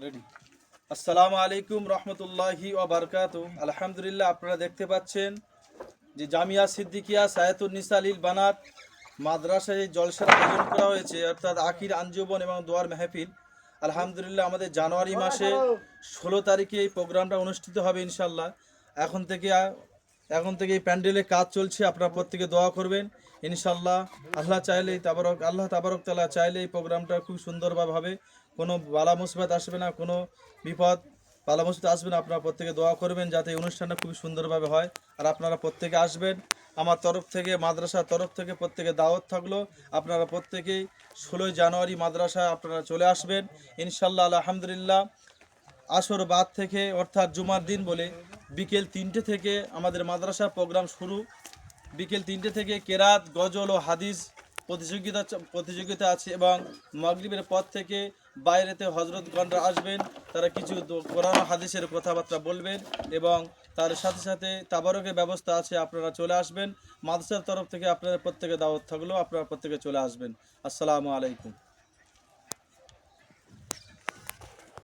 Ready. আসসালামু আলাইকুম রহমতুল্লাহি ওয়া বারাকাতুহু। আলহামদুলিল্লাহ, আপনারা দেখতে পাচ্ছেন যে জামিয়া সিদ্দিকিয়া সায়াতুন নিসা লিল বানাত মাদ্রাসায় জলসার আয়োজন করা হয়েছে, অর্থাৎ আখির আঞ্জুবন এবং দোয়ার মেহফিল। আলহামদুলিল্লাহ, আমাদের জানুয়ারি মাসে 16 তারিখে এই প্রোগ্রামটা অনুষ্ঠিত হবে ইনশাল্লাহ। এখন থেকে এখন থেকে এই প্যান্ডেলে কাজ চলছে, আপনারা প্রত্যেকে দোয়া করবেন ইনশাল্লাহ। আল্লাহ তাবারক তাআলা চাইলে এই প্রোগ্রামটা খুব সুন্দরভাবে হবে, কোনো বালা মুসিবত আসবে না, কোনো বিপদ বালা মুসিবত আসবে না। আপনারা প্রত্যেকে দোয়া করবেন যাতে এই অনুষ্ঠানটা খুব সুন্দরভাবে হয়, আর আপনারা প্রত্যেকে আসবেন। আমার তরফ থেকে, মাদ্রাসার তরফ থেকে প্রত্যেকে দাওয়াত থাকলো। আপনারা প্রত্যেকেই 16 জানুয়ারি মাদ্রাসায় আপনারা চলে আসবেন ইনশাল্লাহ। আলহামদুলিল্লাহ, আসর বাদ থেকে অর্থাৎ জুমার দিন বলে বিকেল 3টে থেকে আমাদের মাদ্রাসা প্রোগ্রাম শুরু। বিকেল 3টে থেকে কেরাত, গজল ও হাদিস প্রতিযোগিতা আছে, এবং মাগরিবের পর থেকে বাইরেতে হজরতগণরা আসবেন, তারা কিছু কোরআন ও হাদিসের কথাবার্তা বলবেন, এবং তার সাথে সাথে তাবারকের ব্যবস্থা আছে। আপনারা চলে আসবেন, মাদ্রাসার তরফ থেকে আপনাদের প্রত্যেকে দাওয়াত থাকলো, আপনারা প্রত্যেকে চলে আসবেন। আসসালামু আলাইকুম।